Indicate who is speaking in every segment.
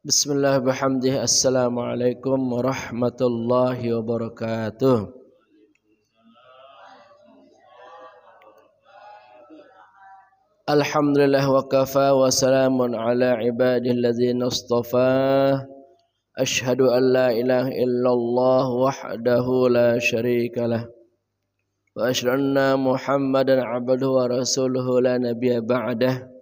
Speaker 1: Bismillah bihamdihi. Assalamualaikum warahmatullahi wabarakatuh. Alhamdulillah wa kafa wa salamun ala ibadihi alladzina istafa. Ashhadu an la ilaha illallah wahdahu la syarika lah. Wa asyhadu anna Muhammadan abduhu wa rasuluhu la nabiyya ba'dah.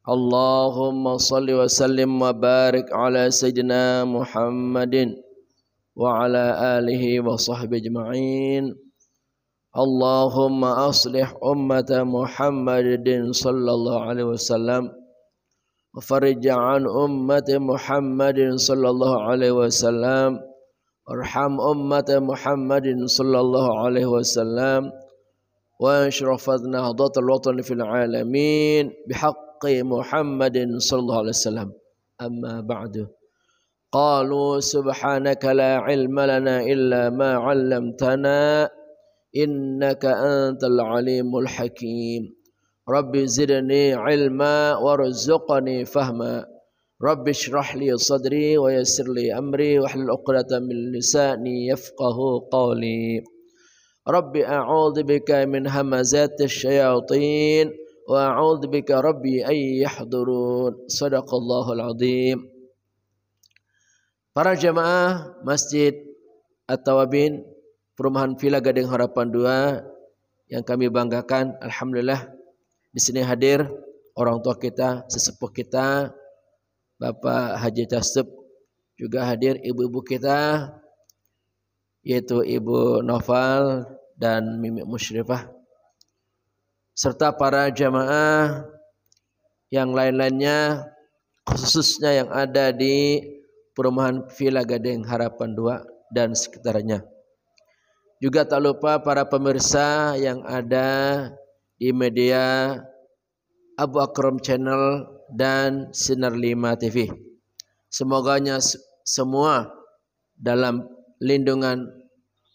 Speaker 1: Allahumma salli wa sallim wa barik ala sayyidina Muhammadin wa ala alihi wa sahbihi ajma'in. Allahumma aslih ummata Muhammadin sallallahu alaihi wasallam wa farij an ummati Muhammadin sallallahu alaihi wasallam warham ummata Muhammadin sallallahu alaihi wasallam wa ashrafat nahdatul watan fil alamin bihaq Muhammadin sallallahu alaihi wasallam. Amma ba'du. Qalu subhanaka la ilma lana illa ma 'allamtana innaka antal alimul hakim. Rabbi zidni ilma warzuqni fahma. Rabbi shrah li sadri wa yassir li amri wahlul 'uqdatam min lisani yafqahu qawli. Rabbi a'udzu bika min hamazatish syayatin wa a'udzu bika rabbi ay yahdurun. Shadaqallahul azim. Para jemaah Masjid At-Tawabin Perumahan Villa Gading Harapan 2 yang kami banggakan, alhamdulillah di sini hadir orang tua kita, sesepuh kita, Bapak Haji Tasub, juga hadir ibu-ibu kita yaitu Ibu Noval dan Mimi Musyrifah, serta para jamaah yang lain-lainnya, khususnya yang ada di Perumahan Villa Gading Harapan 2 dan sekitarnya. Juga tak lupa para pemirsa yang ada di media Abu Akram Channel dan Sinar 5 TV. Semoganya semua dalam lindungan,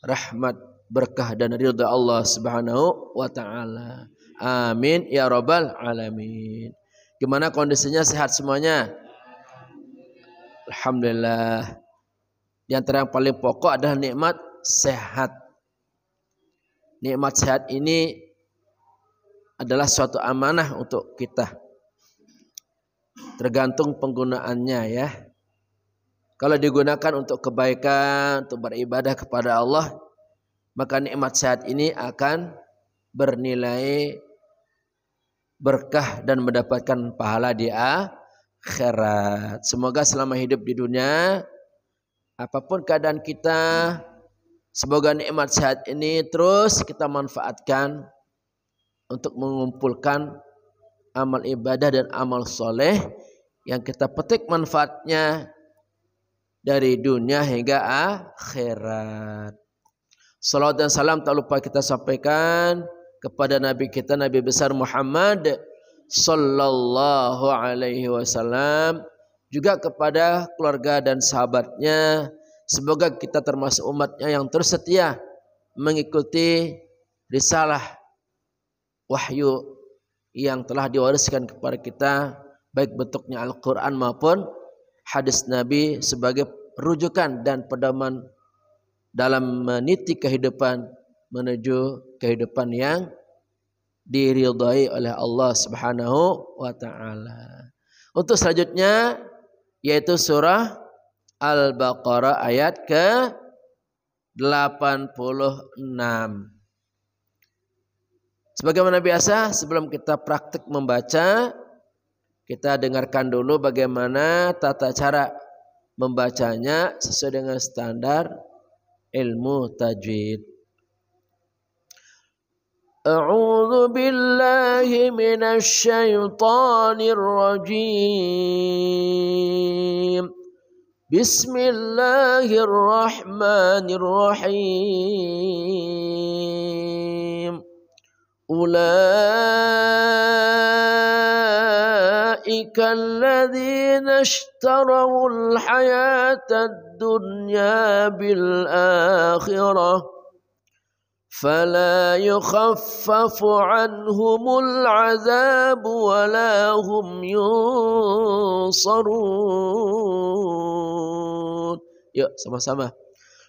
Speaker 1: rahmat, berkah dan ridha Allah Subhanahu wa taala. Amin ya rabbal alamin. Gimana kondisinya, sehat semuanya? Alhamdulillah. Di antara yang paling pokok adalah nikmat sehat. Nikmat sehat ini adalah suatu amanah untuk kita. Tergantung penggunaannya ya. Kalau digunakan untuk kebaikan, untuk beribadah kepada Allah, maka nikmat sehat ini akan bernilai berkah dan mendapatkan pahala di akhirat. Semoga selama hidup di dunia, apapun keadaan kita, semoga nikmat sehat ini terus kita manfaatkan untuk mengumpulkan amal ibadah dan amal soleh yang kita petik manfaatnya dari dunia hingga akhirat. Salawat dan salam tak lupa kita sampaikan kepada Nabi kita, Nabi besar Muhammad sallallahu alaihi wasallam, juga kepada keluarga dan sahabatnya. Semoga kita termasuk umatnya yang terus setia mengikuti risalah wahyu yang telah diwariskan kepada kita, baik bentuknya Al-Quran maupun hadis Nabi sebagai rujukan dan pedoman dalam meniti kehidupan menuju kehidupan yang diridhai oleh Allah Subhanahu wa taala. Untuk selanjutnya yaitu surah Al-Baqarah ayat ke-86. Sebagaimana biasa, sebelum kita praktik membaca, kita dengarkan dulu bagaimana tata cara membacanya sesuai dengan standar ilmu tajwid. A'udzu billahi minasy syaithanir rajim. Bismillahirrahmanirrahim. Ulaika alladzina ishtarawul hayatad dunya bil akhirah fala yukhaffafu anhumul azab wala hum yunzarun. ينصرون. Yuk sama-sama.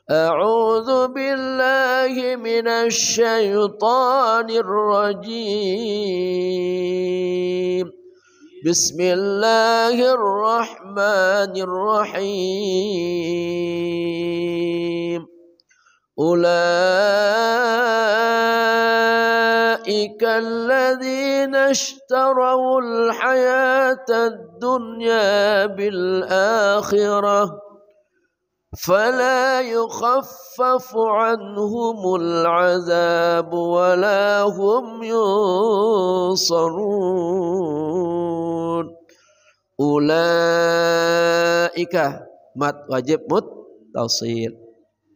Speaker 1: أعوذ بالله من الشيطان الرجيم. بسم الله الرحمن الرحيم. أولئك الذين اشتروا الحياة الدنيا بالآخرة فلا يخفف عنهم العذاب ولا هم ينصرون. Ulaika mat wajib muttasil,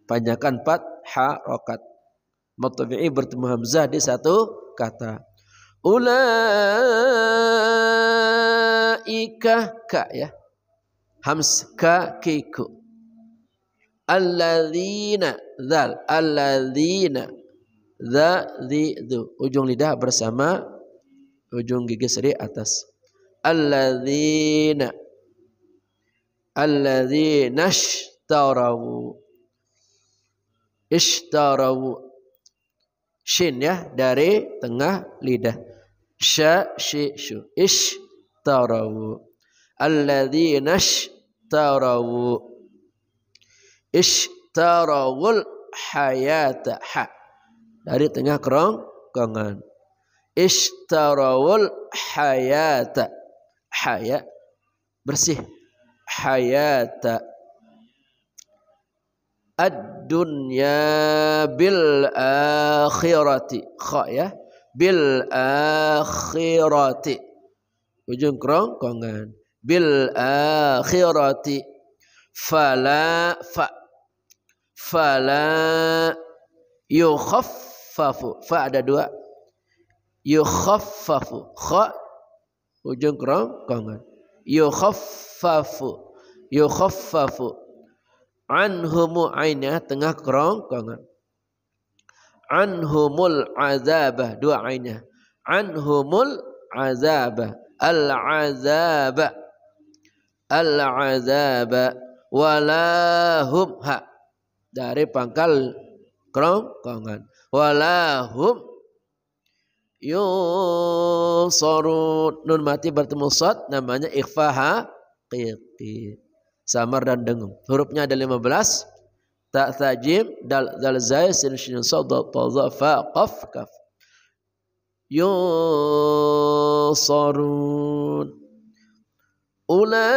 Speaker 1: panjangkan pat harokat, mutabi'i bertemu hamzah di satu kata. Ulaika ka ya, hams ka kiku. Alladzina dzal, alladzina dza dzi dzu, ujung lidah bersama ujung gigi seri atas. Alladzina ishtarawu, ishtarawu shin ya dari tengah lidah, sya shi shu, ishtarawu. Alladzina ishtarawu, ishtarawul hayata, ha dari tengah kerongkongan. Ishtarawul hayata, haya bersih, hayata ad-dunya bil akhirati, kha ya, bil akhirati ujung kerongkongan, bil akhirati. Fala fa, fala yukhaffafu, fa ada dua, yukhaffafu, kha ujung kerongkongan, yukhaffafu, yukhaffafu. Anhumu ainnya tengah kerongkongan, anhumul azabah dua ainnya, anhumul azabah, al azabah, al azabah. Walahum ha dari pangkal kerongkongan, walahum yusarun. Nun mati bertemu shad namanya ikhfa haqiqi, samar dan dengung. Hurufnya ada 15, ta tha jim dal zal zai sin shin sad ta za fa qaf kaf. Yusarun. Ulaika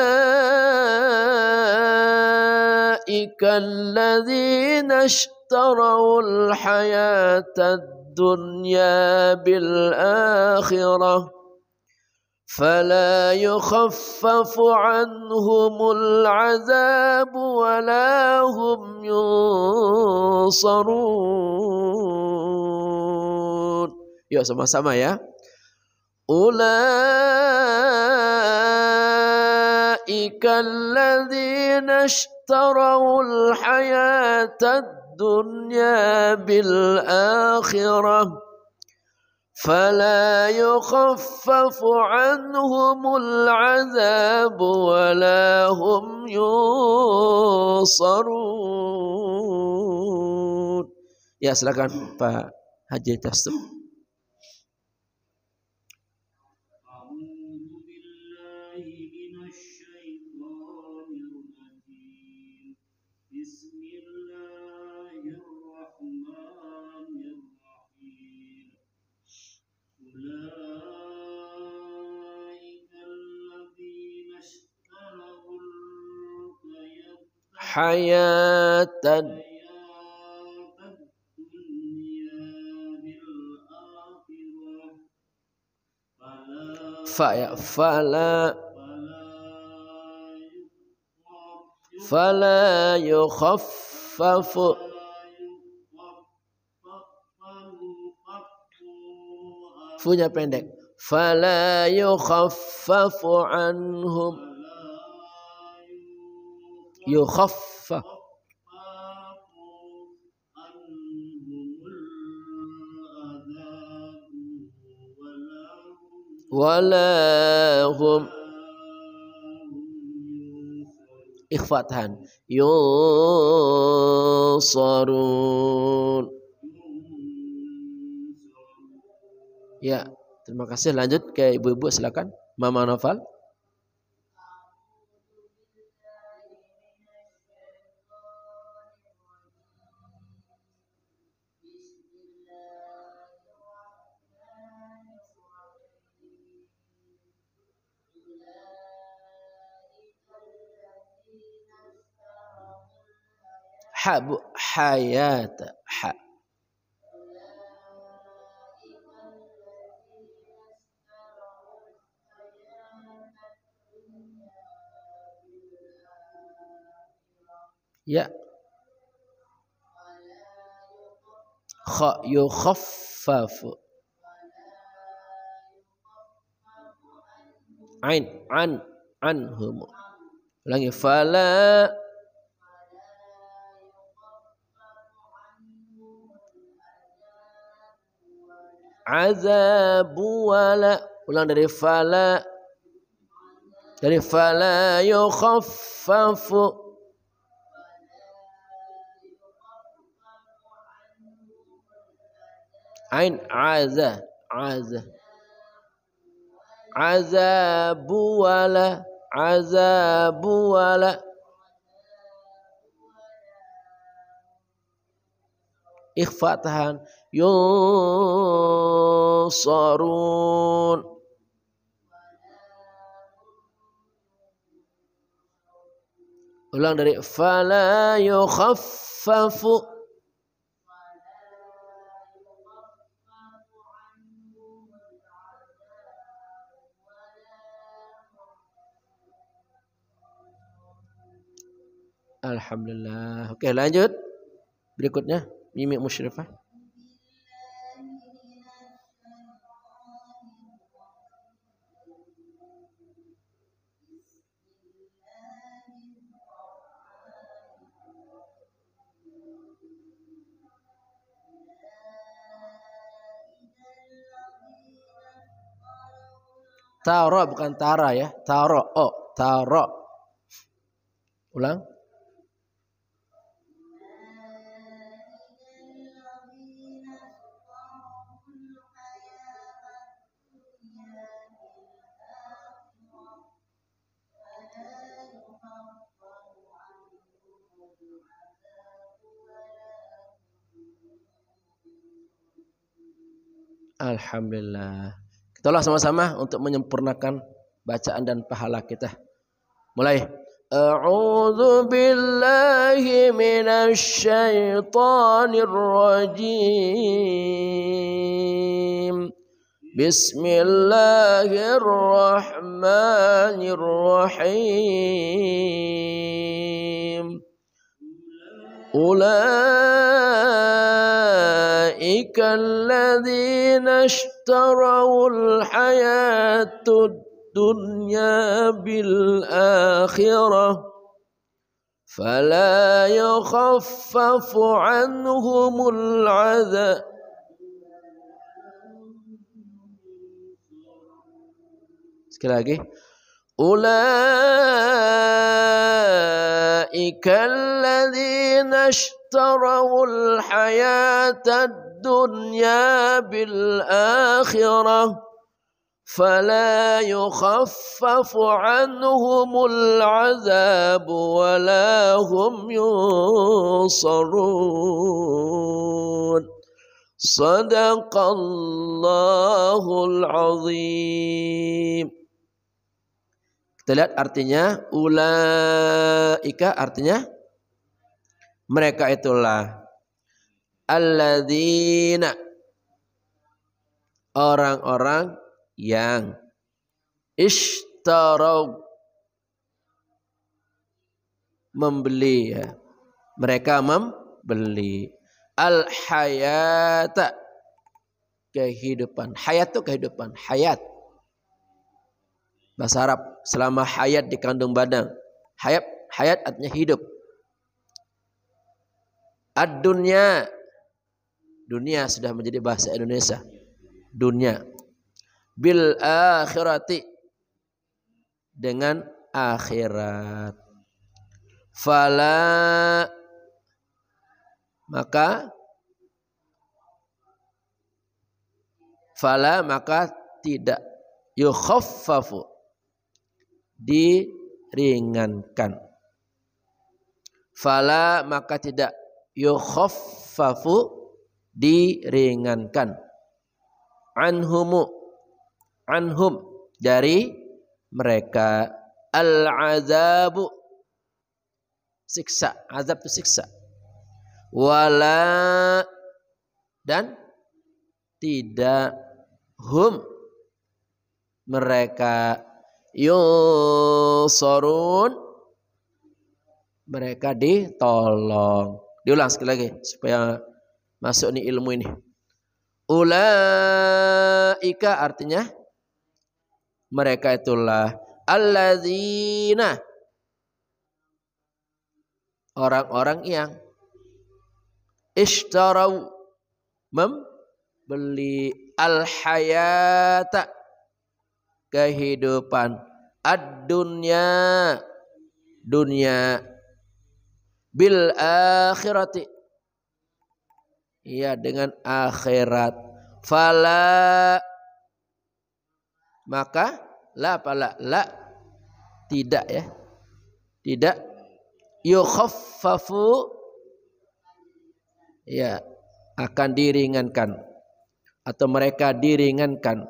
Speaker 1: alladzina ishtarawul hayata ad-dunya bil akhirah fala yukhaffafu anhumul azab wala hum yunsarun. Yuk sama-sama ya. Ulaika alladzina ishtarawul hayata ad-dunya bil akhirah fala yukhaffafu anhumul azab wala hum yunsarun. Ya silakan Pak Haji Tasduk. Hayatan fa ya, fala fala yukhaffafu, funya pendek, fala yukhaffafu anhum, yukhaffa wala hum Ikhfatahan. Yusarun. Ya, terima kasih. Lanjut ke ibu-ibu, silakan. Mama Noval. Ha bu, hayat, ha. Ya. Kha yukhaffafu. Ain anhum. Ulangi, fala azabu wala. Ulang dari fala. Dari fala yukhaffafu. Ain aza. Azabu wala. Ikhfa tahan. Yusarun. Ulang dari fala yukhaffafu. Alhamdulillah. Oke, lanjut. Berikutnya Mimi Musyrifah. Taro bukan tara ya. Taro. Oh, taro. Ulang. Alhamdulillah. Tolong sama-sama untuk menyempurnakan bacaan dan pahala kita. Mulai. A'udzu billahi minasy syaithanir rajim. Bismillahirrahmanirrahim. أولئك الذين اشتروا الحياة الدنيا بالآخرة فلا يخفف عنهم العذاب sekali lagi أولئك الذين اشتروا الحياة الدنيا بالآخرة فلا يخفف عنهم العذاب ولا هم ينصرون صدق الله العظيم. Kita lihat artinya, ulaika artinya mereka itulah alladzina orang-orang yang ishtarau membeli ya. Mereka membeli al hayata kehidupan. Hayat itu kehidupan, hayat. Bahasa Arab, selama hayat di kandung badan. Hayat artinya hidup. Ad-dunya, dunia sudah menjadi bahasa Indonesia. Dunia. Bil akhirati, dengan akhirat. Fala maka tidak yukhaffafu diringankan. Fala maka tidak yukhaffafu diringankan. Anhum dari mereka. Al-azabu siksa, azab itu siksa. Wala dan tidak hum mereka yusarun mereka ditolong. Diulang sekali lagi supaya masuk nih ilmu ini. Ulaika artinya mereka itulah alladzina orang-orang yang ishtarau membeli al-hayata kehidupan ad-dunya dunia bil akhirati ya dengan akhirat. Fala maka la tidak ya tidak yukhaffafu ya akan diringankan atau mereka diringankan.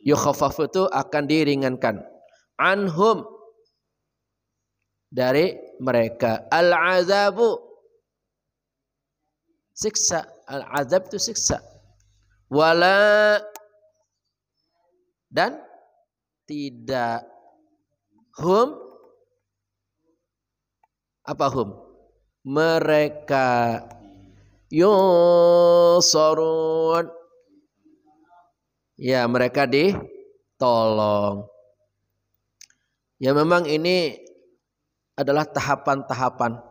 Speaker 1: Yukhaffafu itu akan diringankan. Anhum dari mereka. Al-azabu siksa. Al-azab itu siksa. Wala dan tidak hum apa hum mereka yusarun ya mereka ditolong. Ya memang ini adalah tahapan-tahapan.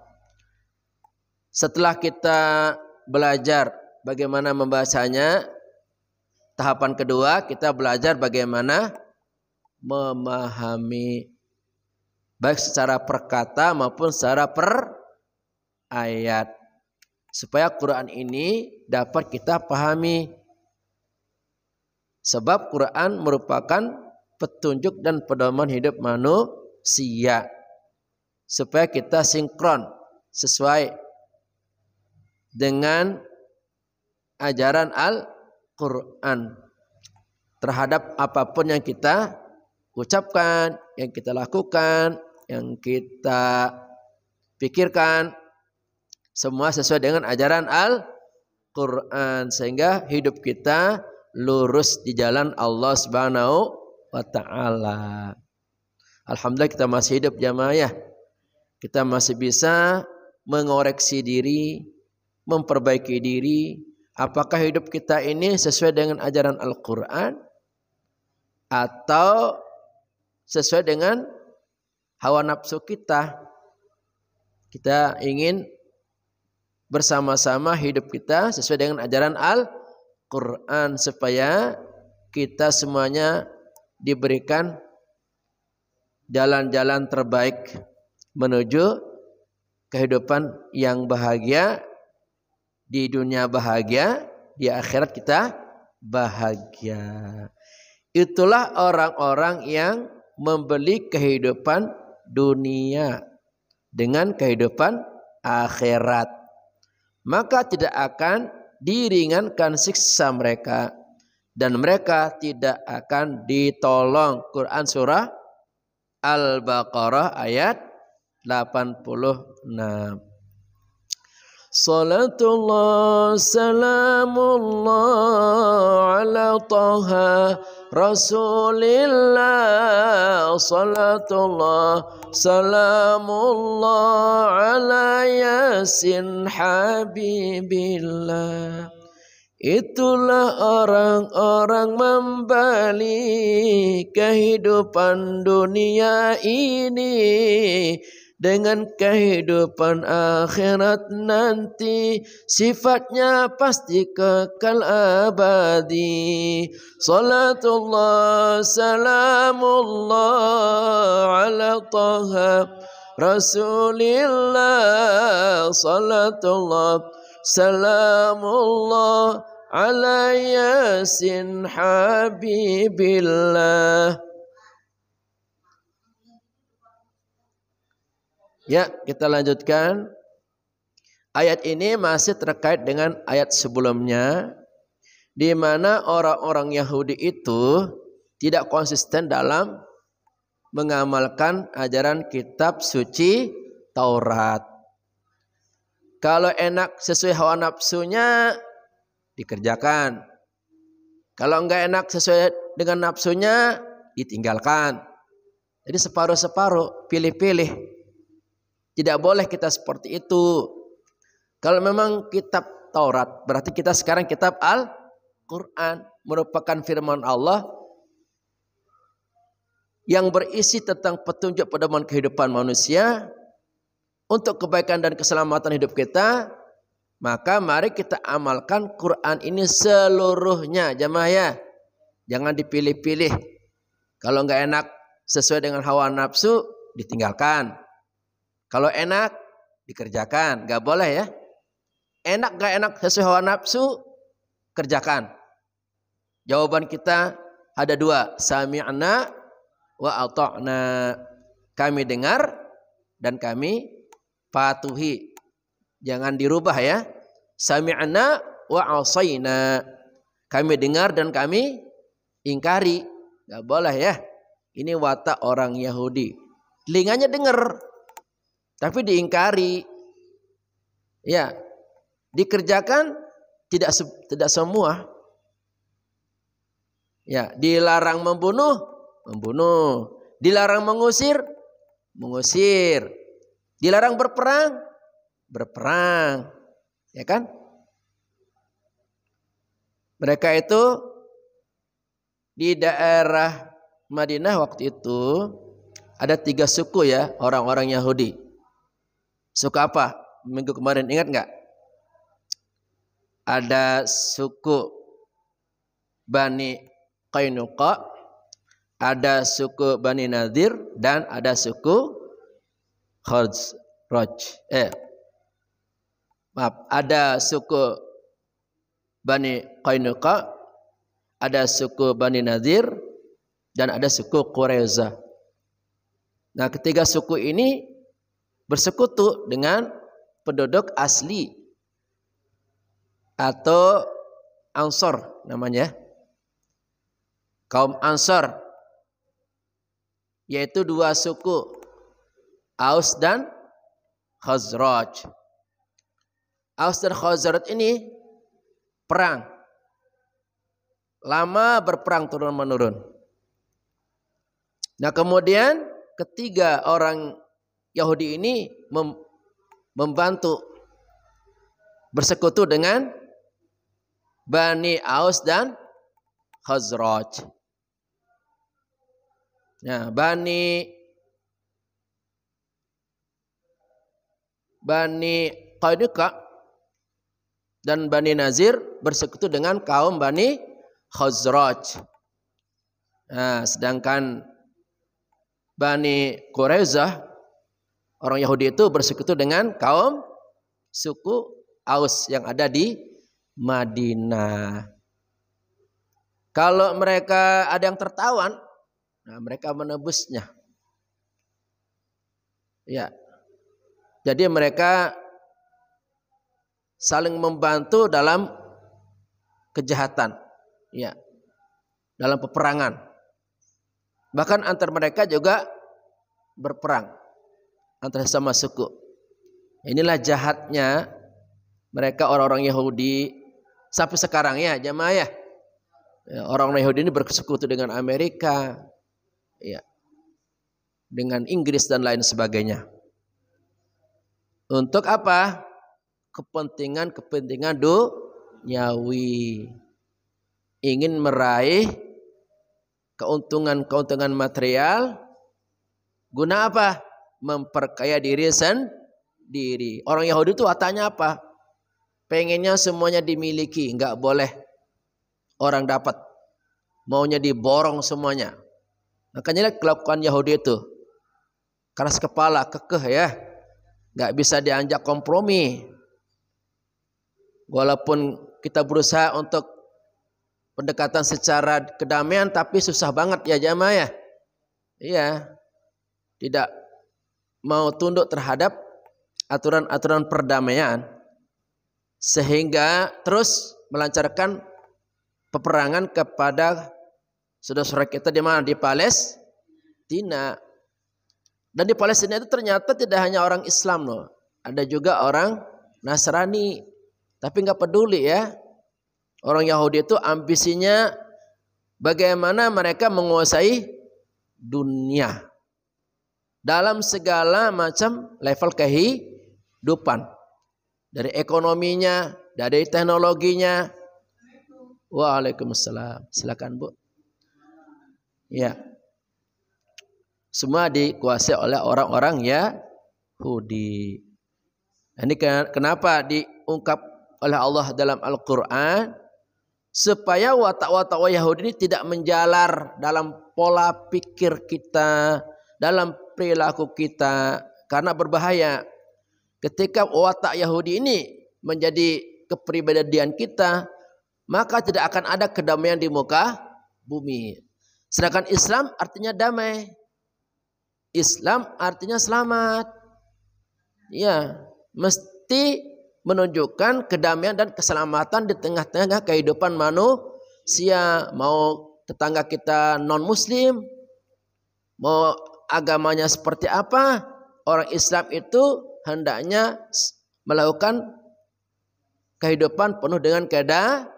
Speaker 1: Setelah kita belajar bagaimana membacanya, tahapan kedua kita belajar bagaimana memahami baik secara perkata maupun secara per ayat supaya Quran ini dapat kita pahami. Sebab Quran merupakan petunjuk dan pedoman hidup manusia supaya kita sinkron sesuai dengan ajaran Al-Quran terhadap apapun yang kita ucapkan, yang kita lakukan, yang kita pikirkan, semua sesuai dengan ajaran Al-Quran sehingga hidup kita lurus di jalan Allah Subhanahu wa ta'ala. Alhamdulillah kita masih hidup jamaah ya. Kita masih bisa mengoreksi diri, memperbaiki diri. Apakah hidup kita ini sesuai dengan ajaran Al-Quran atau sesuai dengan hawa nafsu kita? Kita ingin bersama-sama hidup kita sesuai dengan ajaran Al-Quran supaya kita semuanya diberikan jalan-jalan terbaik menuju kehidupan yang bahagia, di dunia bahagia, di akhirat kita bahagia. Itulah orang-orang yang membeli kehidupan dunia dengan kehidupan akhirat. Maka tidak akan diringankan siksa mereka dan mereka tidak akan ditolong. Quran surah Al-Baqarah ayat 86. Salatullah salamullah ala taha Rasulillah. Salatullah salamullah ala yasin habibillah. Itulah orang-orang membeli kehidupan dunia ini dengan kehidupan akhirat nanti, sifatnya pasti kekal abadi. Salatullah salamullah ala taha Rasulillah. Salatullah salamullah ala yasin habibillah. Ya, kita lanjutkan. Ayat ini masih terkait dengan ayat sebelumnya, di mana orang-orang Yahudi itu tidak konsisten dalam mengamalkan ajaran kitab suci Taurat. Kalau enak sesuai hawa nafsunya dikerjakan. Kalau enggak enak sesuai dengan nafsunya ditinggalkan. Jadi separuh-separuh, pilih-pilih. Tidak boleh kita seperti itu. Kalau memang kitab Taurat, berarti kita sekarang kitab Al-Quran, merupakan firman Allah yang berisi tentang petunjuk pedoman kehidupan manusia untuk kebaikan dan keselamatan hidup kita. Maka mari kita amalkan Quran ini seluruhnya, jamaah ya. Jangan dipilih-pilih. Kalau enggak enak sesuai dengan hawa nafsu, ditinggalkan. Kalau enak, dikerjakan. Gak boleh ya. Enak gak enak sesuai hawa nafsu, kerjakan. Jawaban kita ada dua. Sami'na wa ata'na. Kami dengar dan kami patuhi. Jangan dirubah ya. Sami'na wa asayna. Kami dengar dan kami ingkari. Gak boleh ya. Ini watak orang Yahudi. Telinganya dengar, tapi diingkari. Ya, dikerjakan tidak semua. Ya, dilarang membunuh, membunuh. Dilarang mengusir, mengusir. Dilarang berperang, berperang. Ya kan? Mereka itu di daerah Madinah waktu itu ada 3 suku ya, orang-orang Yahudi. Suku apa? Minggu kemarin ingat nggak? Ada suku Bani Qainuqa, ada suku Bani Nadir, dan ada suku Khazraj. Ada suku Bani Qainuqa, ada suku Bani Nadir, dan ada suku Quraiza. Nah, ketiga suku ini bersekutu dengan penduduk asli atau Ansor namanya. Kaum Ansor, yaitu 2 suku, Aus dan Khazraj. Aus dan Khazraj ini perang. Lama berperang turun-menurun. Nah, kemudian ketiga orang Yahudi ini membantu bersekutu dengan Bani Aus dan Khazraj. Nah, Bani Qainuqa dan Bani Nazir bersekutu dengan kaum Bani Khazraj. Nah, sedangkan Bani Quraiza, orang Yahudi itu bersekutu dengan kaum suku Aus yang ada di Madinah. Kalau mereka ada yang tertawan, nah mereka menebusnya. Ya. Jadi mereka saling membantu dalam kejahatan. Ya. Dalam peperangan. Bahkan antar mereka juga berperang antara sama suku. Inilah jahatnya mereka orang-orang Yahudi sampai sekarang ya, jamaah ya. Orang-orang Yahudi ini bersekutu dengan Amerika, ya, dengan Inggris dan lain sebagainya. Untuk apa? Kepentingan duniawi. Ingin meraih keuntungan material. Guna apa? memperkaya diri sendiri. Orang Yahudi itu wataknya apa? Pengennya semuanya dimiliki, nggak boleh orang dapat. Maunya diborong semuanya. Makanya kelakuan Yahudi itu keras kepala, kekeh ya, nggak bisa diajak kompromi. Walaupun kita berusaha untuk pendekatan secara kedamaian, tapi susah banget ya jamaah ya. Iya, tidak mau tunduk terhadap aturan-aturan perdamaian, sehingga terus melancarkan peperangan kepada saudara-saudara kita di mana? Di Palestina. Dan di Palestina itu ternyata tidak hanya orang Islam loh, ada juga orang Nasrani. Tapi nggak peduli ya. Orang Yahudi itu ambisinya bagaimana mereka menguasai dunia dalam segala macam level kehidupan, dari ekonominya, dari teknologinya. Waalaikumsalam. Silakan Bu. Ya, semua dikuasai oleh orang-orang Yahudi. Ini kenapa diungkap oleh Allah dalam Al-Quran, supaya watak-watak Yahudi ini tidak menjalar dalam pola pikir kita, dalam perilaku kita, karena berbahaya. Ketika watak Yahudi ini menjadi kepribadian kita, maka tidak akan ada kedamaian di muka bumi. Sedangkan Islam artinya damai. Islam artinya selamat. Ya, mesti menunjukkan kedamaian dan keselamatan di tengah-tengah kehidupan manusia. Mau tetangga kita non-muslim, mau agamanya seperti apa, orang Islam itu hendaknya melakukan kehidupan penuh dengan kedamaian,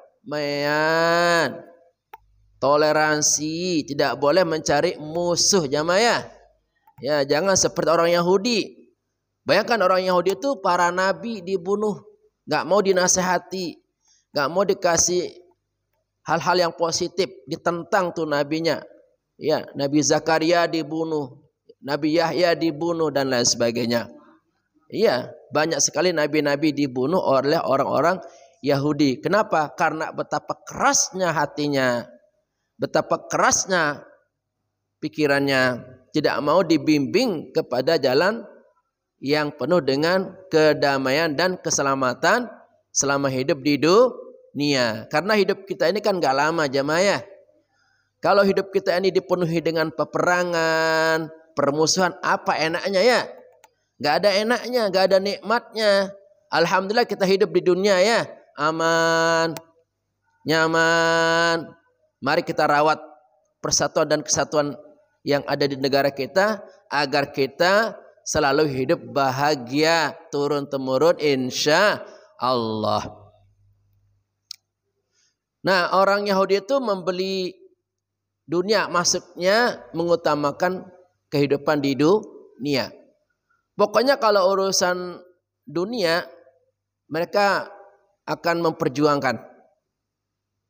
Speaker 1: toleransi, tidak boleh mencari musuh jamaah ya. Ya, jangan seperti orang Yahudi. Bayangkan orang Yahudi itu para nabi dibunuh, nggak mau dinasehati, nggak mau dikasih hal-hal yang positif, ditentang tuh nabinya. Ya, Nabi Zakaria dibunuh, Nabi Yahya dibunuh dan lain sebagainya. Iya, banyak sekali nabi-nabi dibunuh oleh orang-orang Yahudi. Kenapa? Karena betapa kerasnya hatinya, betapa kerasnya pikirannya, tidak mau dibimbing kepada jalan yang penuh dengan kedamaian dan keselamatan selama hidup di dunia. Karena hidup kita ini kan gak lama jamaah ya. Kalau hidup kita ini dipenuhi dengan peperangan, permusuhan, apa enaknya ya? Gak ada enaknya, gak ada nikmatnya. Alhamdulillah kita hidup di dunia ya, aman, nyaman. Mari kita rawat persatuan dan kesatuan yang ada di negara kita, agar kita selalu hidup bahagia turun-temurun insya Allah. Nah, orang Yahudi itu membeli dunia, maksudnya mengutamakan kehidupan di dunia. Pokoknya kalau urusan dunia mereka akan memperjuangkan.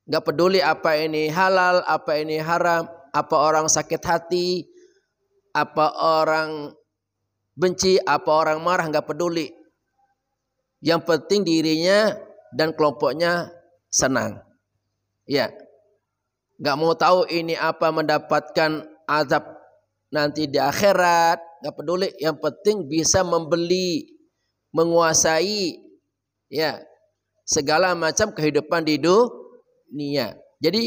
Speaker 1: Gak peduli apa ini halal, apa ini haram, apa orang sakit hati, apa orang benci, apa orang marah, nggak peduli. Yang penting dirinya dan kelompoknya senang. Ya, nggak mau tahu ini apa, mendapatkan azab nanti di akhirat, nggak peduli. Yang penting bisa membeli, menguasai, ya, segala macam kehidupan di dunia. Jadi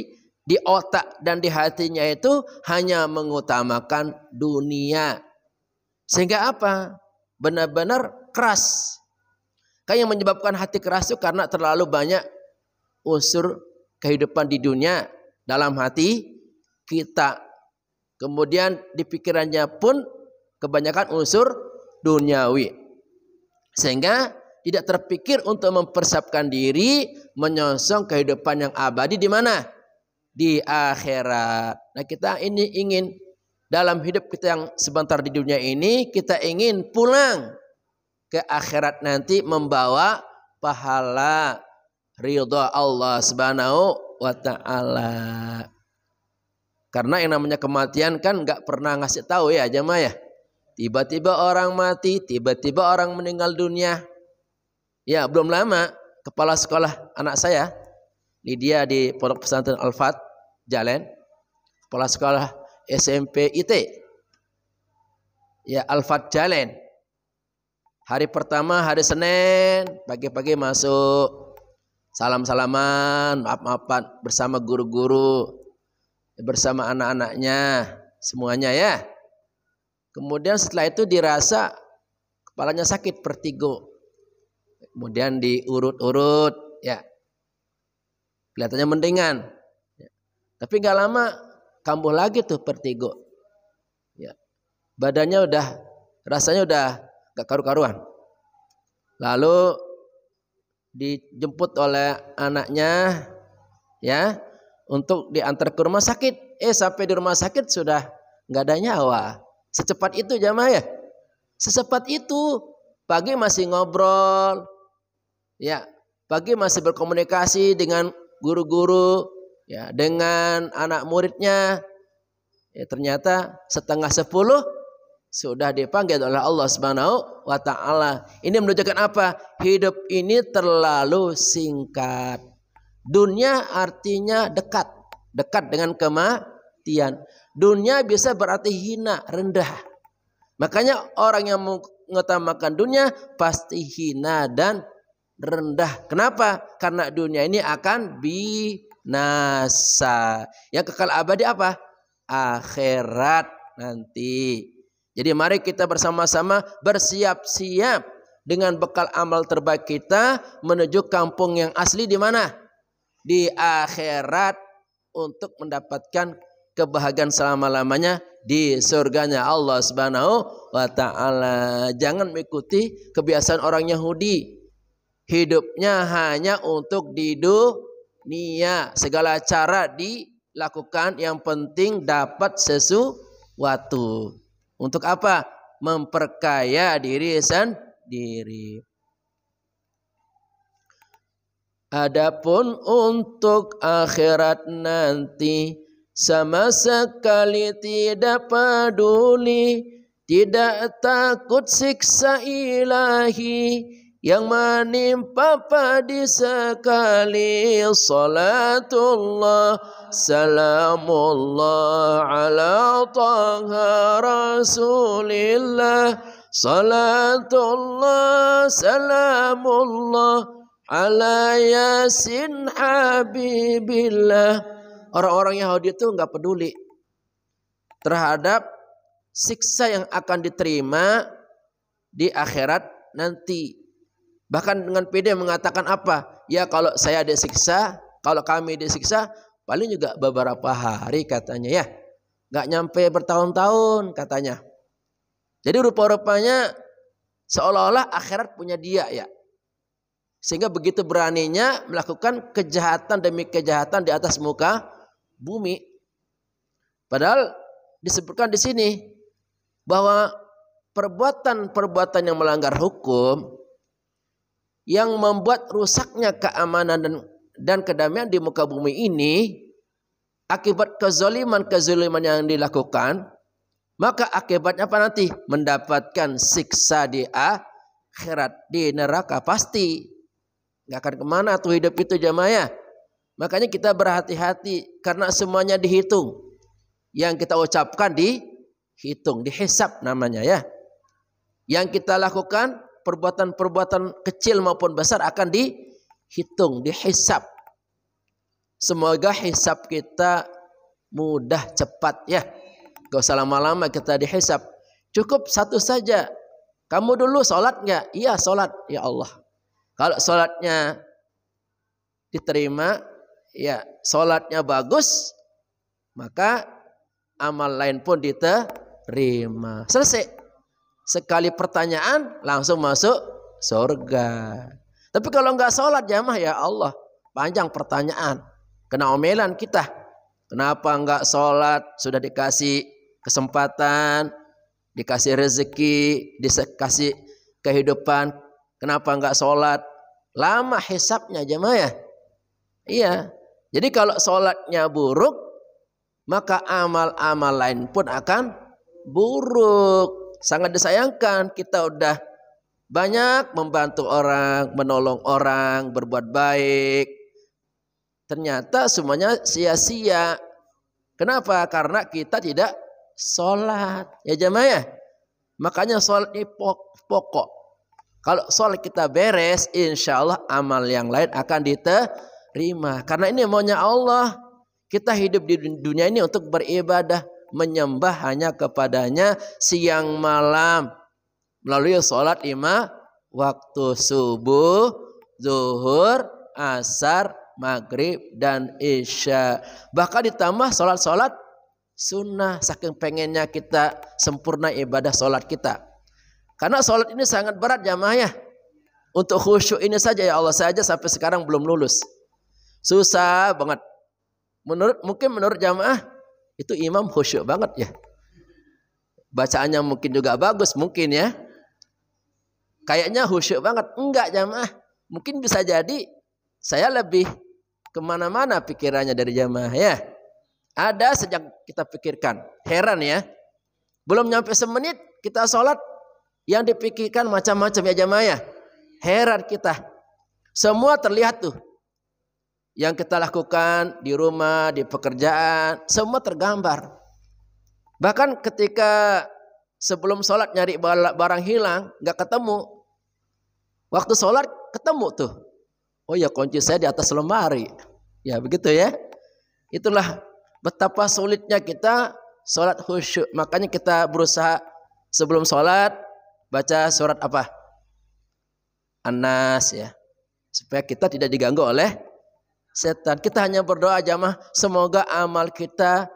Speaker 1: di otak dan di hatinya itu hanya mengutamakan dunia. Sehingga apa? Benar-benar keras. Kan yang menyebabkan hati keras itu karena terlalu banyak unsur kehidupan di dunia dalam hati kita. Kemudian di pikirannya pun kebanyakan unsur duniawi. Sehingga tidak terpikir untuk mempersiapkan diri menyongsong kehidupan yang abadi di mana? Di akhirat. Nah, kita ini ingin dalam hidup kita yang sebentar di dunia ini, kita ingin pulang ke akhirat nanti membawa pahala ridha Allah Subhanahu wa taala. Karena yang namanya kematian kan nggak pernah ngasih tahu ya jemaah ya. Tiba-tiba orang mati, tiba-tiba orang meninggal dunia. Ya, belum lama kepala sekolah anak saya, dia di Pondok Pesantren Al-Fat Jalan, kepala sekolah SMP IT. Ya, Al-Fat Jalan. Hari pertama hari Senin, pagi-pagi masuk, salam-salaman, maaf-maafan bersama guru-guru, bersama anak-anaknya, semuanya ya. Kemudian setelah itu dirasa kepalanya sakit vertigo. Kemudian diurut-urut, ya, kelihatannya mendingan. Ya. Tapi nggak lama kambuh lagi tuh vertigo. Ya. Badannya rasanya udah nggak karu-karuan. Lalu dijemput oleh anaknya, ya, untuk diantar ke rumah sakit. Sampai di rumah sakit sudah nggak ada nyawa. Secepat itu jamaah ya. Secepat itu. Pagi masih ngobrol. Ya, pagi masih berkomunikasi dengan guru-guru, ya, dengan anak muridnya. Ya, ternyata 9:30 sudah dipanggil oleh Allah Subhanahu wa taala. Ini menunjukkan apa? Hidup ini terlalu singkat. Dunia artinya dekat, dekat dengan kematian. Dunia bisa berarti hina, rendah. Makanya orang yang mengutamakan dunia pasti hina dan rendah. Kenapa? Karena dunia ini akan binasa. Yang kekal abadi apa? Akhirat nanti. Jadi mari kita bersama-sama bersiap-siap dengan bekal amal terbaik kita menuju kampung yang asli di mana? Di akhirat, untuk mendapatkan kebahagiaan selama-lamanya di surganya Allah Subhanahu wa taala. Jangan mengikuti kebiasaan orang Yahudi. Hidupnya hanya untuk di dunia. Segala cara dilakukan, yang penting dapat sesuatu. Untuk apa? Memperkaya diri sendiri. Adapun untuk akhirat nanti, sama sekali tidak peduli, tidak takut siksa ilahi yang menimpa padi sekali. Salatullah salamullah ala taha rasulillah. Salatullah salamullah ala yasin habibillah. Orang-orang Yahudi itu nggak peduli terhadap siksa yang akan diterima di akhirat nanti. Bahkan dengan pede mengatakan apa? Ya, kalau saya disiksa, kalau kami disiksa, paling juga beberapa hari katanya ya. Nggak nyampe bertahun-tahun katanya. Jadi rupa-rupanya seolah-olah akhirat punya dia ya. Sehingga begitu beraninya melakukan kejahatan demi kejahatan di atas muka bumi. Padahal disebutkan di sini bahwa perbuatan-perbuatan yang melanggar hukum, yang membuat rusaknya keamanan dan kedamaian di muka bumi ini akibat kezaliman yang dilakukan, maka akibatnya apa nanti? Mendapatkan siksa di akhirat, di neraka pasti. Gak akan kemana tuh hidup itu jamaah ya. Makanya kita berhati-hati karena semuanya dihitung. Yang kita ucapkan dihitung, dihisab namanya ya. Yang kita lakukan, perbuatan-perbuatan kecil maupun besar akan dihitung, dihisab. Semoga hisab kita mudah, cepat ya. Gak usah lama-lama kita dihisab. Cukup satu saja. Kamu dulu sholat gak? Iya sholat. Ya Allah. Kalau sholatnya diterima, ya sholatnya bagus, maka amal lain pun diterima. Selesai. Sekali pertanyaan langsung masuk surga. Tapi kalau nggak sholat jamaah, ya Allah, panjang pertanyaan, kena omelan kita. Kenapa nggak sholat? Sudah dikasih kesempatan, dikasih rezeki, dikasih kehidupan, kenapa nggak sholat? Lama hisabnya jamaah ya. Iya. Jadi kalau sholatnya buruk, maka amal-amal lain pun akan buruk. Sangat disayangkan kita udah banyak membantu orang, menolong orang, berbuat baik. Ternyata semuanya sia-sia. Kenapa? Karena kita tidak sholat. Ya jamaah ya. Makanya sholat ini pokok. Kalau sholat kita beres, insya Allah amal yang lain akan diterima. Karena ini maunya Allah. Kita hidup di dunia ini untuk beribadah. Menyembah hanya kepadanya siang malam. Melalui sholat 5 waktu subuh, zuhur, asar, maghrib, dan isya. Bahkan ditambah sholat-sholat sunnah. Saking pengennya kita sempurna ibadah sholat kita. Karena sholat ini sangat berat jamaah ya. Untuk khusyuk ini saja ya Allah saja sampai sekarang belum lulus. Susah banget. Mungkin menurut jamaah itu imam khusyuk banget ya. Bacaannya mungkin juga bagus mungkin ya. Kayaknya khusyuk banget. Enggak jamaah. Mungkin bisa jadi saya lebih kemana-mana pikirannya dari jamaah ya. Ada sejak kita pikirkan. Heran ya. Belum nyampe semenit kita sholat. Yang dipikirkan macam-macam ya jamaah ya. Heran kita. Semua terlihat tuh. Yang kita lakukan di rumah, di pekerjaan, semua tergambar. Bahkan ketika sebelum sholat nyari barang hilang, nggak ketemu. Waktu sholat ketemu tuh. Oh ya kunci saya di atas lemari. Ya begitu ya. Itulah betapa sulitnya kita sholat khusyuk. Makanya kita berusaha sebelum sholat baca surat apa? An-Nas ya. Supaya kita tidak diganggu oleh setan. Kita hanya berdoa jamaah, semoga amal kita,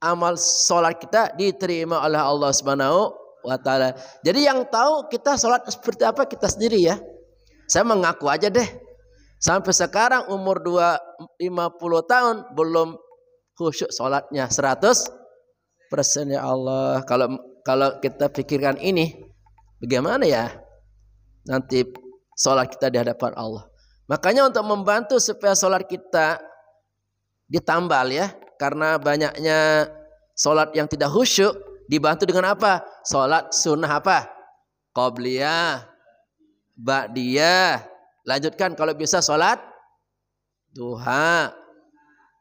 Speaker 1: amal sholat kita diterima oleh Allah Subhanahu wa taala. Jadi yang tahu kita sholat seperti apa kita sendiri ya. Saya mengaku aja deh. Sampai sekarang umur 50 tahun belum khusyuk sholatnya 100% ya Allah. Kalau kita pikirkan ini bagaimana ya nanti sholat kita di hadapan Allah. Makanya untuk membantu supaya sholat kita ditambal ya. Karena banyaknya sholat yang tidak khusyuk. Dibantu dengan apa? Sholat sunnah apa? Qobliyah, ba'diyah. Lanjutkan kalau bisa sholat duha.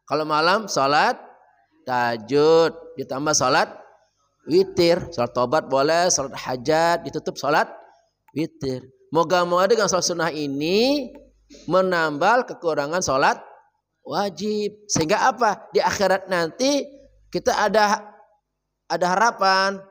Speaker 1: Kalau malam sholat tahajud. Ditambah sholat witir. Sholat tobat boleh, sholat hajat. Ditutup sholat witir. Moga-moga dengan sholat sunnah ini menambal kekurangan sholat wajib. Sehingga apa? Di akhirat nanti kita ada harapan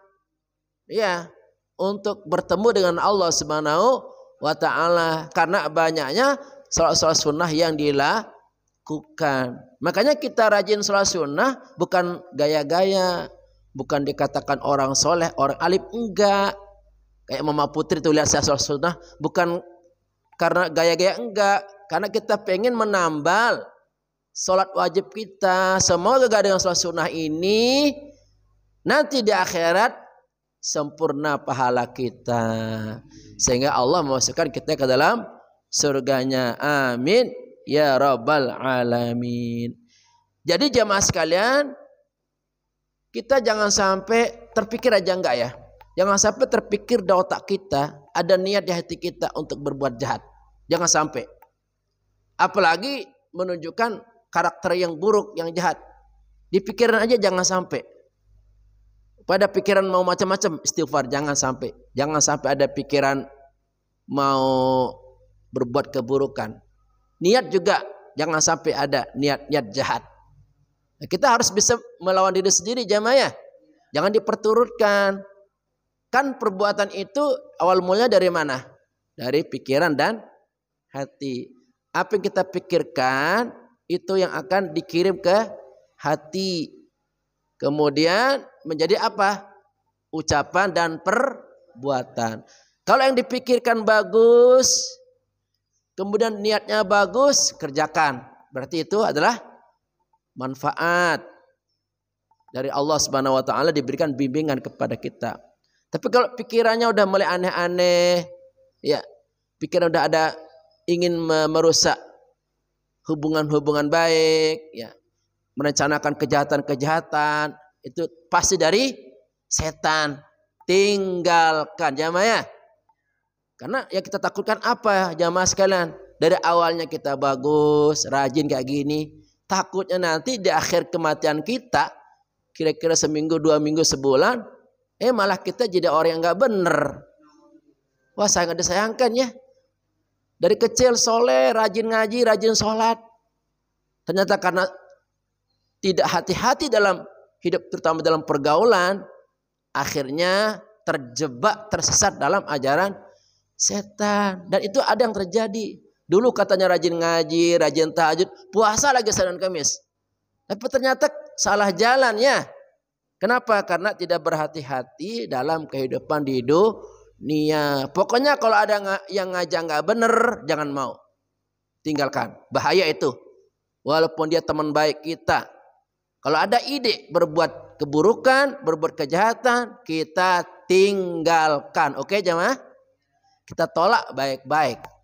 Speaker 1: ya untuk bertemu dengan Allah Subhanahu wa taala karena banyaknya sholat-sholat sunnah yang dilakukan. Makanya kita rajin sholat sunnah bukan gaya-gaya, bukan dikatakan orang soleh, orang alim, enggak. Kayak Mama Putri tuh lihat saya sholat sunnah bukan karena gaya-gaya, enggak. Karena kita pengen menambal sholat wajib kita. Semoga dengan sholat sunnah ini nanti di akhirat sempurna pahala kita. Sehingga Allah memasukkan kita ke dalam surganya. Amin. Ya Rabbal Alamin. Jadi jamaah sekalian, kita jangan sampai terpikir aja enggak ya. Jangan sampai terpikir di otak kita, ada niat di hati kita untuk berbuat jahat. Jangan sampai. Apalagi menunjukkan karakter yang buruk, yang jahat. Di pikiran aja jangan sampai. Pada pikiran mau macam-macam, istighfar jangan sampai. Jangan sampai ada pikiran mau berbuat keburukan. Niat juga jangan sampai ada niat-niat jahat. Nah, kita harus bisa melawan diri sendiri jamaah ya. Jangan diperturutkan. Kan perbuatan itu awal mulanya dari mana? Dari pikiran dan hati. Apa yang kita pikirkan itu yang akan dikirim ke hati. Kemudian menjadi apa? Ucapan dan perbuatan. Kalau yang dipikirkan bagus, kemudian niatnya bagus, kerjakan. Berarti itu adalah manfaat dari Allah Subhanahu wa taala, diberikan bimbingan kepada kita. Tapi kalau pikirannya udah mulai aneh-aneh, ya, pikiran udah ada ingin merusak hubungan-hubungan baik, ya, merencanakan kejahatan-kejahatan, itu pasti dari setan. tinggalkan jamaah ya. Karena yang kita takutkan apa jamaah sekalian? Dari awalnya kita bagus, rajin kayak gini. Takutnya nanti di akhir kematian kita, kira-kira seminggu, 2 minggu, sebulan, malah kita jadi orang yang gak bener. Wah, sangat disayangkan ya. Dari kecil soleh, rajin ngaji, rajin sholat. Ternyata karena tidak hati-hati dalam hidup, terutama dalam pergaulan, akhirnya terjebak, tersesat dalam ajaran setan. Dan itu ada yang terjadi. Dulu katanya rajin ngaji, rajin tahajud, puasa lagi Senin Kamis. Tapi ternyata salah jalan ya. Kenapa? Karena tidak berhati-hati dalam kehidupan di dunia. Pokoknya kalau ada yang ngajak nggak bener, jangan mau. Tinggalkan. Bahaya itu. Walaupun dia teman baik kita. Kalau ada ide berbuat keburukan, berbuat kejahatan, kita tinggalkan. Oke jemaah? Kita tolak baik-baik.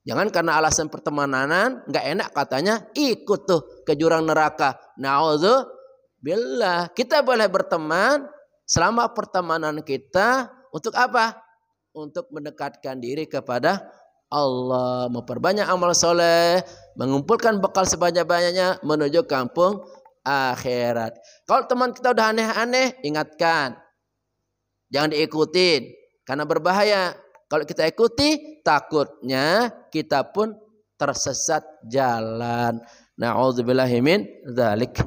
Speaker 1: Jangan karena alasan pertemanan nggak enak katanya ikut tuh ke jurang neraka. Na'udzubillah. Kita boleh berteman selama pertemanan kita untuk apa? Untuk mendekatkan diri kepada Allah, memperbanyak amal soleh, mengumpulkan bekal sebanyak-banyaknya menuju kampung akhirat. Kalau teman kita udah aneh-aneh, ingatkan. Jangan diikutin karena berbahaya. Kalau kita ikuti, takutnya kita pun tersesat jalan. Na'udzubillahi min dzalik.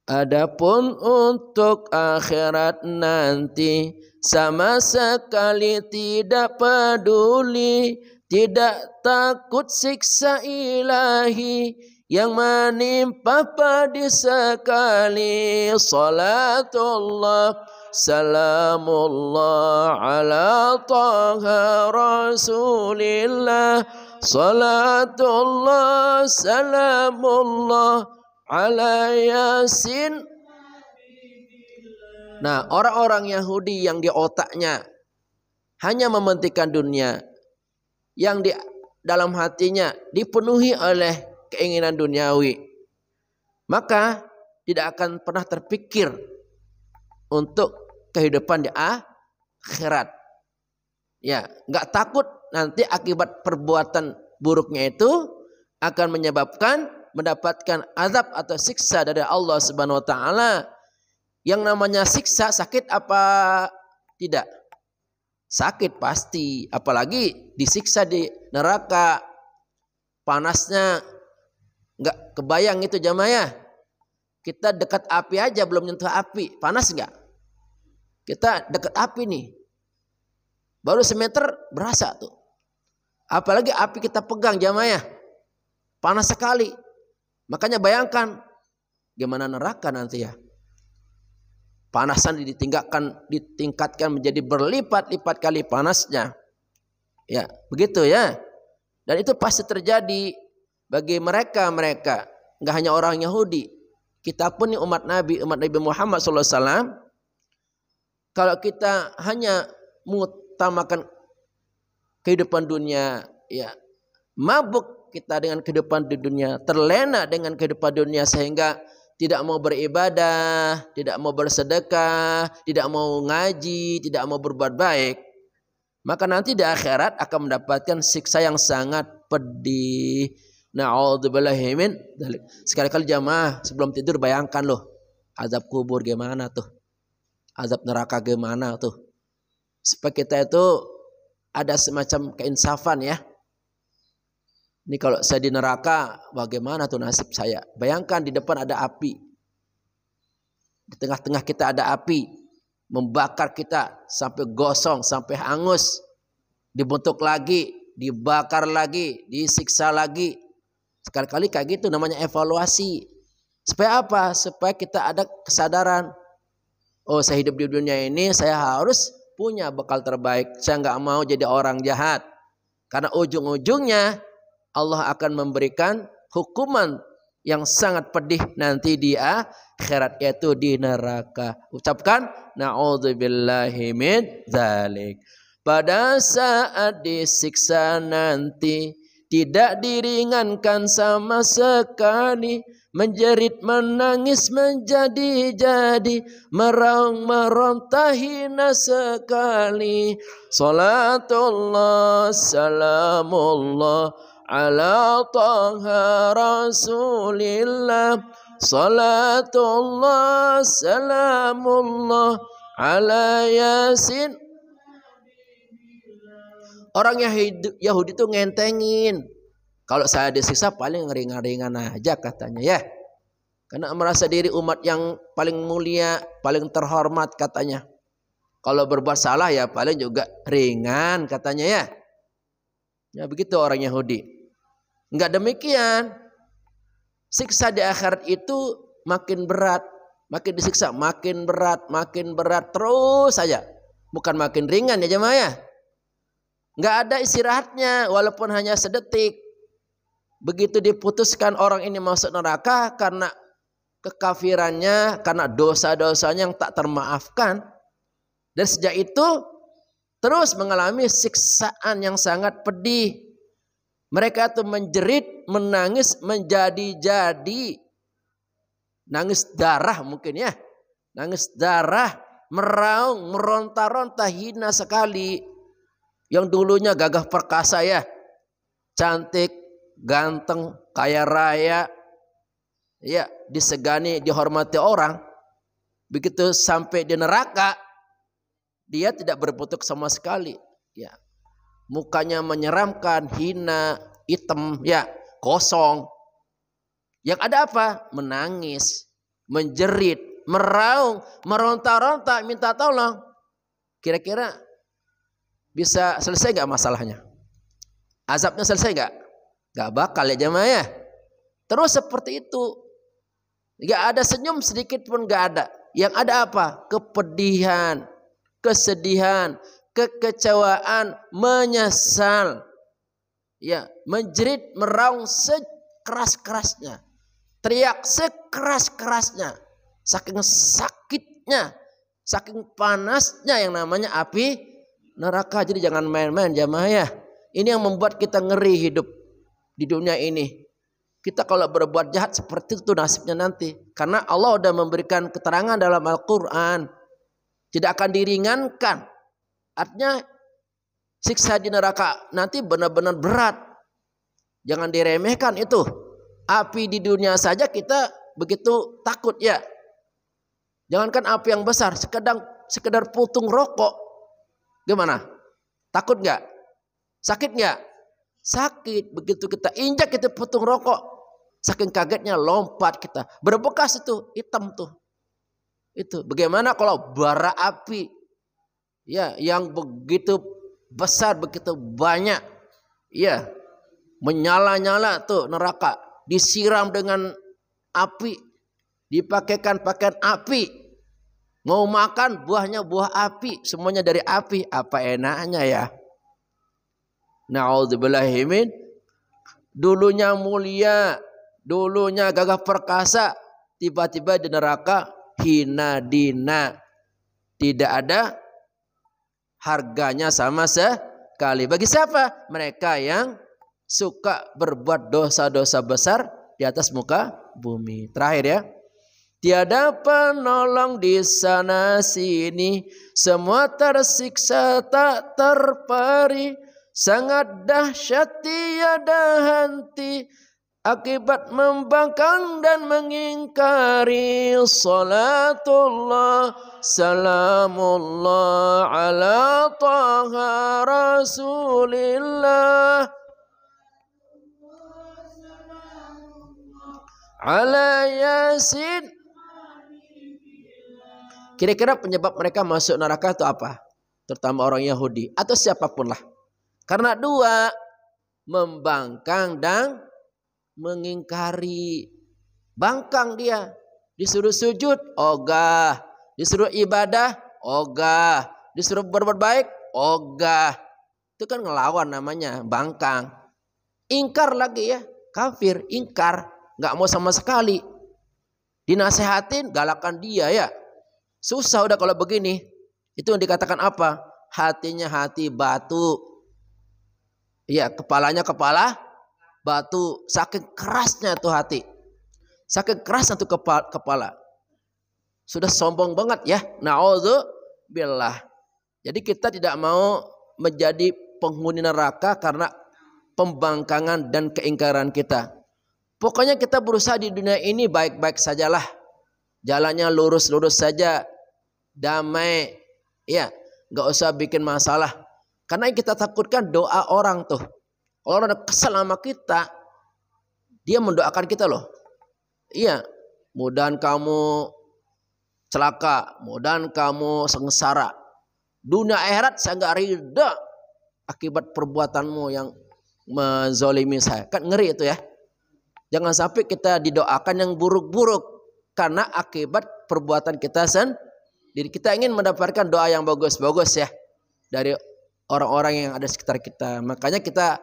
Speaker 1: Adapun untuk akhirat nanti sama sekali tidak peduli, tidak takut siksa ilahi yang menimpa pedih sekali. Salatullah salamullah ala taha rasulillah. Salatullah salamullah ala yasin. Nah, orang-orang Yahudi yang di otaknya hanya mementingkan dunia, yang di dalam hatinya dipenuhi oleh keinginan duniawi, maka tidak akan pernah terpikir untuk kehidupan di akhirat. Ya, nggak takut nanti akibat perbuatan buruknya itu akan menyebabkan mendapatkan azab atau siksa dari Allah Subhanahu wa taala. Yang namanya siksa sakit apa tidak? Sakit pasti, apalagi disiksa di neraka. Panasnya nggak kebayang itu jamaah ya. Kita dekat api aja belum nyentuh api, panas nggak? Kita dekat api nih, baru semeter berasa tuh. Apalagi api kita pegang jamaah ya, panas sekali. Makanya bayangkan gimana neraka nanti ya. Panasan ditingkatkan menjadi berlipat-lipat kali panasnya. Ya, begitu ya. Dan itu pasti terjadi bagi mereka. Nggak hanya orang Yahudi. Kita pun nih umat Nabi Muhammad SAW. Kalau kita hanya mengutamakan kehidupan dunia, ya mabuk kita dengan kehidupan di dunia, terlena dengan kehidupan dunia sehingga tidak mau beribadah, tidak mau bersedekah, tidak mau ngaji, tidak mau berbuat baik, maka nanti di akhirat akan mendapatkan siksa yang sangat pedih. Na'udzubillahi min dzalik. Sekali-kali jamaah sebelum tidur bayangkan loh, azab kubur gimana tuh, azab neraka gimana tuh, supaya kita itu ada semacam keinsafan ya. Ini kalau saya di neraka bagaimana tuh nasib saya? Bayangkan di depan ada api, di tengah-tengah kita ada api membakar kita sampai gosong, sampai hangus, dibentuk lagi, dibakar lagi, disiksa lagi. Sekali-kali kayak gitu namanya evaluasi. Supaya apa? Supaya kita ada kesadaran. Oh, saya hidup di dunia ini saya harus punya bekal terbaik. Saya nggak mau jadi orang jahat. Karena ujung-ujungnya Allah akan memberikan hukuman yang sangat pedih nanti di akhirat, yaitu di neraka. Ucapkan na'udzubillahi min dzalik. Pada saat disiksa nanti tidak diringankan sama sekali, menjerit, menangis, menjadi-jadi, meraung, meronta, hina sekali. Salatullah, salamullah, ala taha rasulillah. Salatullah, salamullah, ala yasin. Orang Yahudi itu ngentengin. Kalau saya disiksa paling ringan-ringan aja katanya ya. Karena merasa diri umat yang paling mulia, paling terhormat katanya. Kalau berbuat salah ya paling juga ringan katanya ya. Ya begitu orang Yahudi. Enggak demikian. Siksa di akhirat itu makin berat. Makin disiksa makin berat terus saja. Bukan makin ringan ya jemaah ya. Enggak ada istirahatnya walaupun hanya sedetik. Begitu diputuskan orang ini masuk neraka karena kekafirannya, karena dosa-dosanya yang tak termaafkan. Dan sejak itu terus mengalami siksaan yang sangat pedih. Mereka itu menjerit, menangis, menjadi-jadi. Nangis darah mungkin ya. Nangis darah, meraung, meronta-ronta, hina sekali. Yang dulunya gagah perkasa ya. Cantik, ganteng, kaya raya, ya disegani, dihormati orang. Begitu sampai di neraka, dia tidak berbentuk sama sekali. Ya, mukanya menyeramkan, hina, hitam, ya kosong. Yang ada apa? Menangis, menjerit, meraung, meronta-ronta, minta tolong. Kira-kira bisa selesai nggak masalahnya? Azabnya selesai nggak? Gak bakal ya jemaah ya. Terus seperti itu. Gak ada senyum sedikit pun gak ada. Yang ada apa? Kepedihan, kesedihan, kekecewaan, menyesal. Ya, menjerit, meraung sekeras-kerasnya. Teriak sekeras-kerasnya. Saking sakitnya, saking panasnya yang namanya api neraka. Jadi jangan main-main jemaah ya. Ini yang membuat kita ngeri hidup di dunia ini. Kita kalau berbuat jahat seperti itu nasibnya nanti. Karena Allah sudah memberikan keterangan dalam Al-Quran. Tidak akan diringankan. Artinya siksa di neraka nanti benar-benar berat. Jangan diremehkan itu. Api di dunia saja kita begitu takut ya. Jangankan api yang besar. Sekedar putung rokok. Gimana? Takut nggak? Sakit nggak? Sakit. Begitu kita injak itu putung rokok, saking kagetnya lompat kita, berbekas itu hitam tuh. Itu bagaimana kalau bara api ya yang begitu besar, begitu banyak ya, menyala-nyala tuh neraka, disiram dengan api, dipakaikan pakaian api, mau makan buahnya buah api, semuanya dari api. Apa enaknya ya? Na'udzubillahimin. Dulunya mulia, dulunya gagah perkasa, tiba-tiba di neraka hina dina. Tidak ada harganya sama sekali. Bagi siapa? Mereka yang suka berbuat dosa-dosa besar di atas muka bumi. Terakhir ya. Tiada penolong di sana sini, semua tersiksa tak terperi. Sangat dahsyat tiada henti akibat membangkang dan mengingkari. Salatullah, salamullah ala taha rasulillah, ala yasin. Kira-kira penyebab mereka masuk neraka itu apa? Terutama orang Yahudi atau siapapun lah. Karena dua, membangkang dan mengingkari. Bangkang dia, disuruh sujud, ogah. Disuruh ibadah, ogah. Disuruh berbuat baik, ogah. Itu kan ngelawan namanya, bangkang. Ingkar lagi ya, kafir, ingkar. Gak mau sama sekali. Dinasehatin, galakan dia ya. Susah udah kalau begini. Itu yang dikatakan apa? Hatinya hati batu. Iya, kepalanya kepala batu. Saking kerasnya tuh hati. Saking keras itu kepala. Sudah sombong banget ya. Na'udzubillah. Jadi kita tidak mau menjadi penghuni neraka karena pembangkangan dan keingkaran kita. Pokoknya kita berusaha di dunia ini baik-baik sajalah. Jalannya lurus-lurus saja. Damai. Ya, enggak usah bikin masalah. Karena yang kita takutkan doa orang tuh. Kalau orang kesal sama kita, dia mendoakan kita loh. Iya, mudahan kamu celaka, mudahan kamu sengsara. Dunia akhirat saya enggak ridha akibat perbuatanmu yang menzalimi saya. Kan ngeri itu ya. Jangan sampai kita didoakan yang buruk-buruk karena akibat perbuatan kita sendiri. Kita ingin mendapatkan doa yang bagus-bagus ya dari orang-orang yang ada di sekitar kita. Makanya kita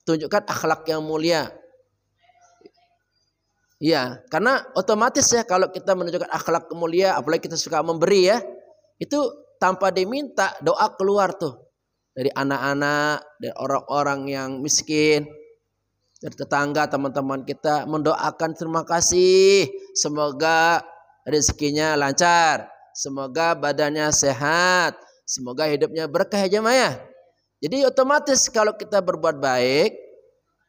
Speaker 1: tunjukkan akhlak yang mulia. Ya, karena otomatis ya kalau kita menunjukkan akhlak mulia, apalagi kita suka memberi ya, itu tanpa diminta doa keluar tuh dari anak-anak, dari orang-orang yang miskin, dari tetangga, teman-teman kita mendoakan terima kasih, semoga rezekinya lancar, semoga badannya sehat, semoga hidupnya berkah ya jemaah. Jadi otomatis kalau kita berbuat baik,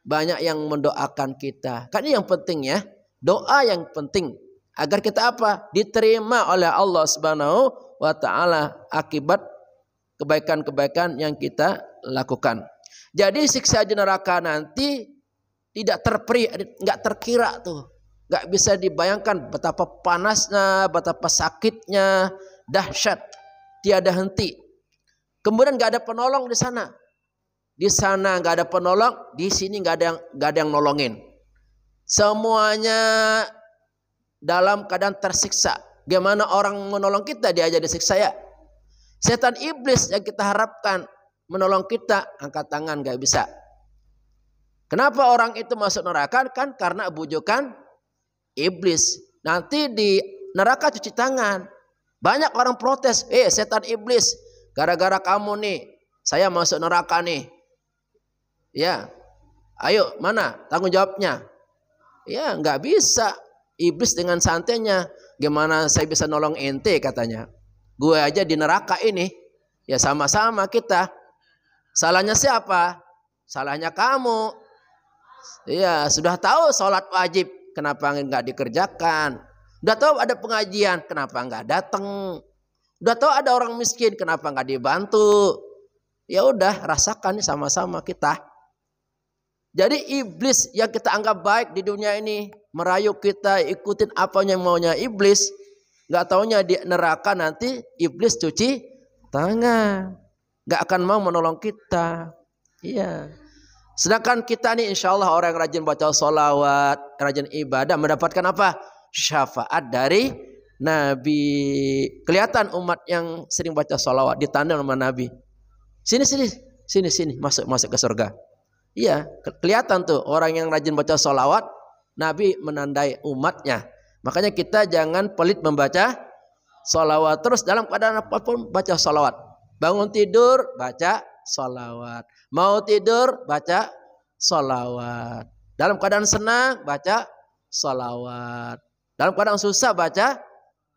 Speaker 1: banyak yang mendoakan kita. Kan ini yang penting ya. Doa yang penting agar kita apa? Diterima oleh Allah Subhanahu wa taala akibat kebaikan-kebaikan yang kita lakukan. Jadi siksa di neraka nanti tidak enggak terkira tuh. Enggak bisa dibayangkan betapa panasnya, betapa sakitnya, dahsyat, tiada henti. Kemudian enggak ada penolong di sana. Di sana enggak ada penolong, di sini enggak ada yang nolongin. Semuanya dalam keadaan tersiksa. Gimana orang menolong kita, dia aja disiksa ya. Setan iblis yang kita harapkan menolong kita, angkat tangan gak bisa. Kenapa orang itu masuk neraka? Kan karena bujukan iblis. Nanti di neraka cuci tangan. Banyak orang protes, setan iblis, gara-gara kamu nih, saya masuk neraka nih. Ya, ayo mana tanggung jawabnya? Ya nggak bisa. Iblis dengan santainya, gimana saya bisa nolong ente katanya. Gue aja di neraka ini. Ya sama-sama kita. Salahnya siapa? Salahnya kamu. Ya sudah tahu sholat wajib, kenapa nggak dikerjakan? Udah tahu ada pengajian, kenapa nggak datang? Udah tahu ada orang miskin, kenapa nggak dibantu? Ya udah rasakan sama-sama kita. Jadi iblis yang kita anggap baik di dunia ini merayu kita ikutin apanya maunya iblis, nggak taunya di neraka nanti iblis cuci tangan, nggak akan mau menolong kita. Iya. Sedangkan kita nih insya Allah orang yang rajin baca sholawat, rajin ibadah mendapatkan apa? Syafaat dari Nabi. Kelihatan umat yang sering baca sholawat ditandai sama Nabi. Sini masuk ke surga. Iya, kelihatan tuh orang yang rajin baca sholawat, Nabi menandai umatnya. Makanya kita jangan pelit membaca sholawat. Terus dalam keadaan apapun baca sholawat. Bangun tidur baca sholawat. Mau tidur baca sholawat. Dalam keadaan senang baca sholawat. Dalam keadaan susah baca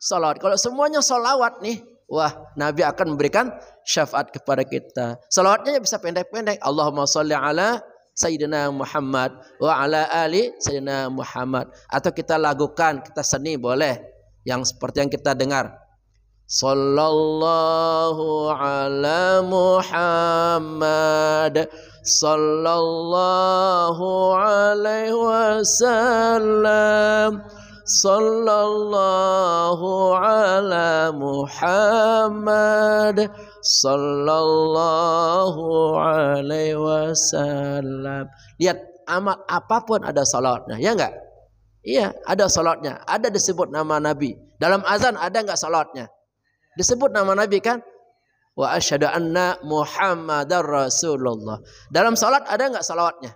Speaker 1: sholawat. Kalau semuanya sholawat nih, wah Nabi akan memberikan syafaat kepada kita. Sholawatnya bisa pendek-pendek. Allahumma sholli ala Sayyidina Muhammad wa ala ali Sayyidina Muhammad. Atau kita lakukan, kita seni boleh. Yang seperti yang kita dengar. Sallallahu ala Muhammad sallallahu alaihi wasallam. Sallallahu ala Muhammad sallallahu alaihi wasallam. Lihat amal apapun ada salawatnya, ya enggak? Iya, ada salawatnya. Ada disebut nama Nabi. Dalam azan ada enggak salawatnya? Disebut nama Nabi kan? Wa asyhadu anna Muhammadar Rasulullah. Dalam salat ada enggak salawatnya?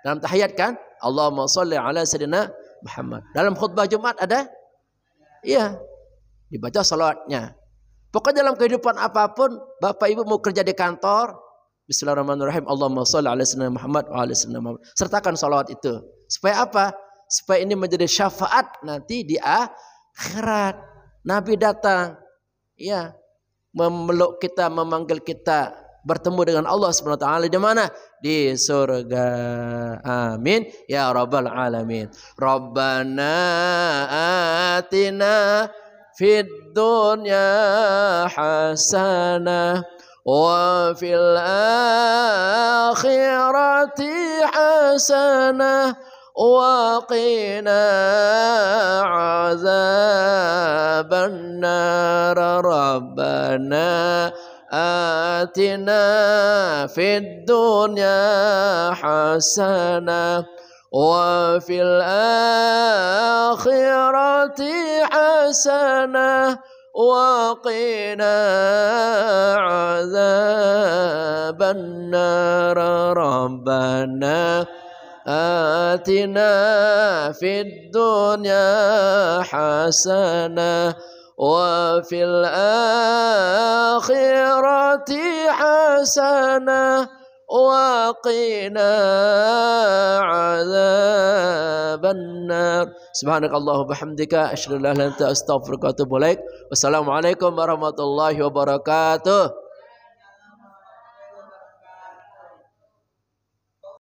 Speaker 1: Dalam tahiyat kan? Allahumma sholli ala sayyidina Muhammad. Dalam khutbah Jumat ada? Iya. Dibaca salawatnya. Pokoknya dalam kehidupan apapun, Bapak Ibu mau kerja di kantor, Bismillahirrahmanirrahim. Allahumma sholli ala sayyidina Muhammad wa ala sayyidina Muhammad. Sertakan salawat itu. Supaya apa? supaya ini menjadi syafaat nanti di akhirat. Nabi datang, ya, memeluk kita, memanggil kita bertemu dengan Allah Subhanahu wa taala di mana? Di surga. Amin ya rabbal alamin. Rabbana atina fid dunya hasanah wa fil akhirati hasanah wa qina azaban nar. Rabbana atina fid dunya hasanah wa fil akhirati hasanah wa qina azaban nar. Rabbana atina fid dunya hasanah wa fil akhirati hasanah wa qina azaban nar. Subhanakallah bihamdika asyhadu an la ilaha illa anta astaghfiruka wa atubu ilaik. Wassalamualaikum warahmatullahi wabarakatuh.